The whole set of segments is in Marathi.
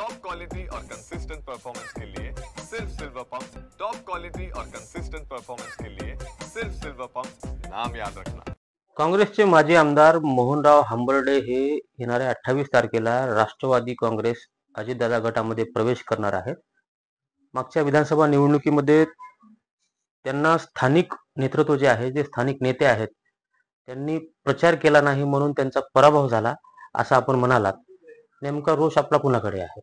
टॉप क्वालिटी और कंसिस्टेंट परफॉर्मेंस के लिए सिर्फ सिल्वर पंप। टॉप क्वालिटी और कंसिस्टेंट परफॉर्मेंस के लिए सिर्फ सिल्वर पंप, नाम याद रखना। काँग्रेसचे माजी आमदार मोहनराव हंबर्डे हे येणाऱ्या 28 तारखेला राष्ट्रवादी काँग्रेस अजितदादा गटामध्ये प्रवेश करणार आहेत. मागच्या विधानसभा निवडणुकीमध्ये त्यांना स्थानिक नेतृत्व जे आहे, जे स्थानिक नेते आहेत, त्यांनी प्रचार केला नाही म्हणून त्यांचा पराभव झाला असं आपण म्हणालात. नेमका रोष आपला कुणाकडे आहे?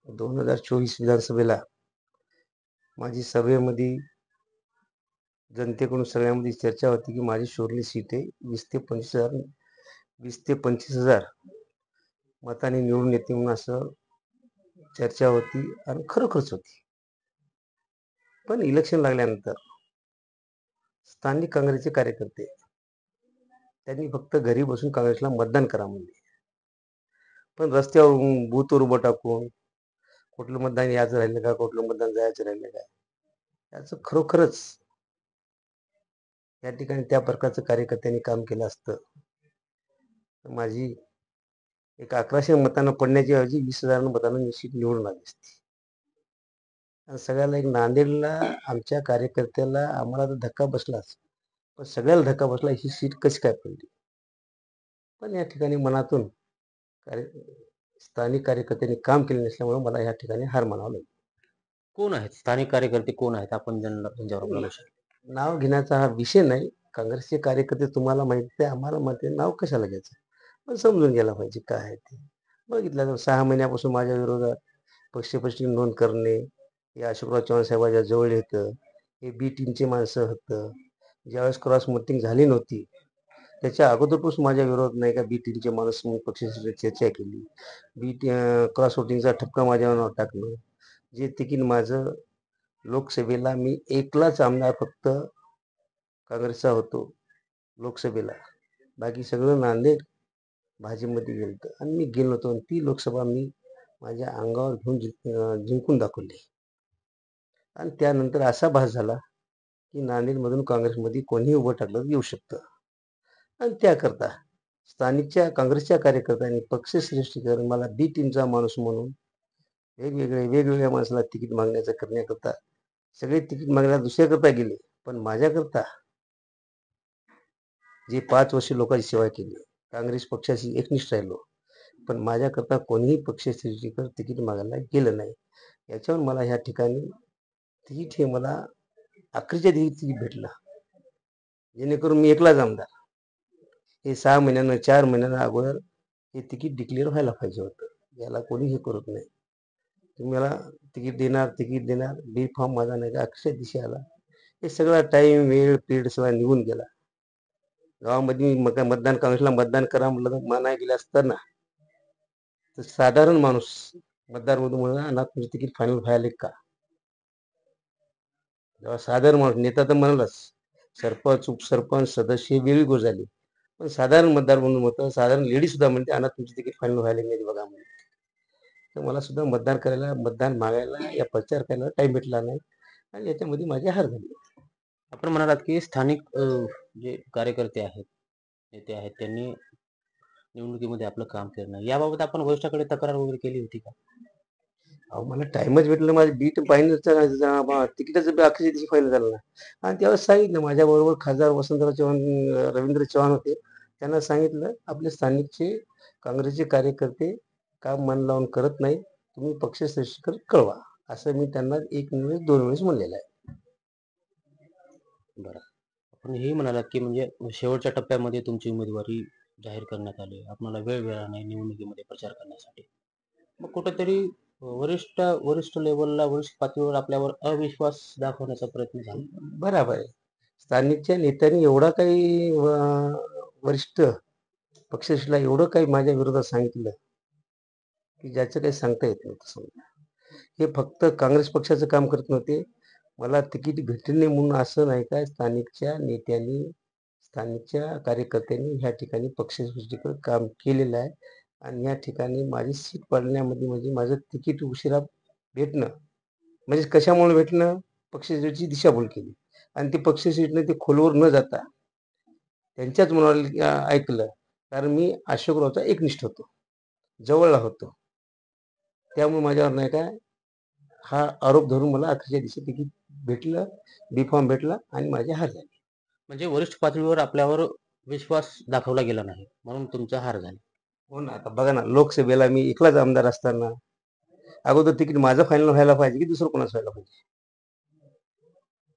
2024 विधानसभेला माझी सभेमध्ये जनतेकडून सगळ्यामध्ये चर्चा होती की माझी शोरली सीट आहे, 20 ते 25,000 मताने निवडून येते म्हणून असं चर्चा होती आणि खरोखरच होती. पण इलेक्शन लागल्यानंतर स्थानिक काँग्रेसचे कार्यकर्ते त्यांनी फक्त घरी बसून काँग्रेसला मतदान करा म्हणले. पण रस्त्यावर बूथवर उभं टाकून कुठलं मतदान यायचं राहिलं का, कुठलं मतदान जायचं राहिलं का, याचं खरोखरच या ठिकाणी त्या प्रकारचं कार्यकर्त्यांनी काम केलं असतं तर माझी एक 1100 मतांना पडण्याची ऐवजी 20,000 मतांना निश्चित निवडून आली असती. आणि सगळ्याला एक नांदेडला आमच्या कार्यकर्त्याला आम्हाला तर धक्का बसलाच, पण सगळ्याला धक्का बसला ही सीट कशी काय पडली. पण या ठिकाणी मनातून स्थानिक कार्यकर्त्यांनी काम केले नसल्यामुळे मला या ठिकाणी हार मानावं लागली. कोण आहेत स्थानिक कार्यकर्ते? कोण आहेत? आपण त्यांच्यावर बोलू शकतो. नाव घेण्याचा हा विषय नाही. काँग्रेसचे कार्यकर्ते तुम्हाला माहिती आहे, आम्हाला माहिती आहे, नाव कशाला घ्यायचं. पण समजून घ्यायला पाहिजे काय आहे ते. बघितलं तर 6 महिन्यापासून माझ्या विरोधात पक्षप्रश्नी नोंद करणे, हे अशोकराव चव्हाण साहेबांच्या जवळ येतं, हे बी टीमचे माणसं होतं. ज्यावेळेस क्रॉस वोटिंग झाली नव्हती त्याच्या अगोदरपासून माझ्या विरोध नाही का बी टीमचे माणूस म्हणून पक्षाची चर्चा केली. क्रॉस वोटिंगचा ठपका माझ्यावर टाकलं. जे तिकीट माझं लोकसभेला मी एकलाच आमदार फक्त काँग्रेसचा होतो लोकसभेला, बाकी सगळं नांदेड भाजपमध्ये गेलं आणि मी गेलो होतो. आणि ती लोकसभा मी माझ्या अंगावर घेऊन जिंकून दाखवली. आणि त्यानंतर असा भास झाला की नांदेडमधून काँग्रेसमध्ये कोणीही उभं टाकलं येऊ शकतं. आणि त्याकरता स्थानिकच्या काँग्रेसच्या कार्यकर्त्यांनी पक्षश्रेष्ठी करून मला बी टीमचा माणूस म्हणून वेगवेगळ्या माणसाला तिकीट मागण्याचा करण्याकरता सगळे तिकीट मागण्याला दुसऱ्याकरता गेले. पण माझ्याकरता जे 5 वर्ष लोकांची सेवा केली, काँग्रेस पक्षाशी एकनिष्ठ राहिलो, पण माझ्याकरता कोणीही पक्षश्रेष्ठीकर तिकीट मागायला गेलं नाही. याच्यावर मला ह्या ठिकाणी तिकीट हे मला अखेरच्या दिवशी तिकीट भेटलं, जेणेकरून मी एकलाच आमदार. हे 6 महिन्यानं 4 महिन्यानं अगोदर हे तिकीट डिक्लेअर व्हायला पाहिजे होतं. याला कोणी हे करत नाही. तुम्ही मला तिकीट देणार बी फॉर्म माझा नाही का अक्षय दिवशी आला. हे सगळा टाईम वेळ पिरियड सगळा निघून गेला. गावामध्ये मी मतदान काँग्रेसला मतदान करा म्हटलं तर मनाय गेलं असताना तर साधारण माणूस मतदारमधून म्हणा ना तुमचं तिकीट फायनल व्हायला का. जेव्हा साधारण माणूस, नेता तर म्हणालाच, सरपंच उपसरपंच सदस्य वेगळी गोष्ट झाली, पण साधारण मतदार म्हणून होतं, साधारण लेडीज सुद्धा म्हणते आणा तुमचे तिकीट फायनल व्हायला नाही बघा म्हणून. तर मला सुद्धा मतदान करायला, मतदान मागायला या प्रचार करायला टाईम भेटला नाही आणि याच्यामध्ये माझी हार झाली. आपण म्हणालात की स्थानिक जे कार्यकर्ते आहेत, नेते आहेत, त्यांनी निवडणुकीमध्ये आपलं काम केलं नाही. याबाबत आपण वरिष्ठाकडे तक्रार वगैरे केली होती का? अहो मला टाइमच भेटलं, माझं बीट फायनलचं तिकिटाचं अखेरच्या दिवशी फायनल झालं ना. आणि त्यावेळेस सांगितलं, माझ्याबरोबर खासदार वसंतराव चव्हाण, रवींद्र चव्हाण होते. त्यांना सांगितलं आपले स्थानिकचे काँग्रेसचे कार्यकर्ते काम मन लावून करत नाही, तुम्ही पक्षश्रेष्ठीकडे कळवा, असं मी त्यांना 1 वेळेस 2 वेळेस म्हणलेलं आहे. बरं, आपण हेही म्हणालात की म्हणजे शेवटच्या टप्प्यामध्ये तुमची उमेदवारी जाहीर करण्यात आली, आपल्याला वेळ मिळाला नाही निवडणुकीमध्ये प्रचार करण्यासाठी. मग कुठेतरी वरिष्ठ लेवलला, वरिष्ठ पातळीवर आपल्यावर अविश्वास दाखवण्याचा प्रयत्न झाला. बरोबर आहे. स्थानिकच्या नेत्यांनी एवढा काही वरिष्ठ पक्षश्रेष्ठीला एवढं काही माझ्या विरोधात सांगितलं की ज्याचं काही सांगता येत नव्हतं. समजा हे फक्त काँग्रेस पक्षाचं काम करत नव्हते, मला तिकीट भेटले नाही म्हणून असं नाही काय. स्थानिकच्या नेत्यांनी, स्थानिकच्या कार्यकर्त्यांनी ह्या ठिकाणी पक्षश्रेष्ठीकडे काम केलेलं आहे. आणि या ठिकाणी माझी सीट पडण्यामध्ये म्हणजे माझं तिकीट उशिरा भेटणं म्हणजे कशामुळे भेटणं, पक्षश्रेष्ठीची दिशाभूल केली. आणि ते पक्षश्रेष्ठीने ते खोलवर न जाता त्यांच्याच मनाला ऐकलं कारण मी अशोकरावचा एकनिष्ठ होतो, जवळला होतो. त्यामुळे माझ्यावर नाही काय हा आरोप धरून मला अखेरच्या दिवशी तिकीट भेटलं, बी फॉर्म भेटला आणि माझी हार झाली. म्हणजे वरिष्ठ पातळीवर आपल्यावर विश्वास दाखवला गेला नाही म्हणून तुमचा हार झाला. हो ना, आता बघा ना, लोकसभेला मी एकलाच आमदार असताना अगोदर तिकीट माझं फायनल व्हायला पाहिजे की दुसरं कोणाचं व्हायला पाहिजे,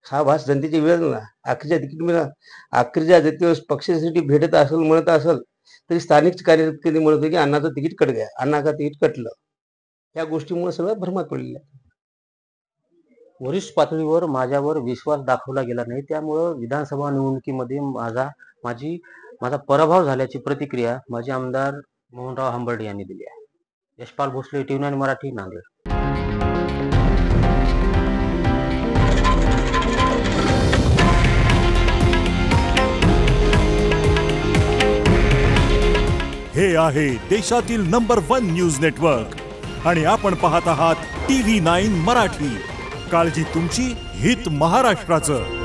हा भास जनतेची वेळ ना. अखेरच्या तिकीट मला अखेरच्या दिवस पक्षासाठी भेटत असेल म्हणत असेल तरी स्थानिक कार्यकर्ते म्हणत होते की अण्णाचं तिकीट कट गया, अण्णाचं तिकीट कटलं. या गोष्टीमुळे सगळं भ्रमात पडलेलं आहे. वरिष्ठ पातळीवर माझ्यावर विश्वास दाखवला गेला नाही, त्यामुळं विधानसभा निवडणुकीमध्ये माझा पराभव झाल्याची प्रतिक्रिया माजी आमदार मोहनराव हंबर्डे यांनी दिली आहे. यशपाल भोसले, TV9 मराठी, नांदेड. हे आहे देशातील नंबर 1 न्यूज नेटवर्क आणि आपण पाहत आहात TV9 मराठी. काळजी तुमची, हित महाराष्ट्राचं.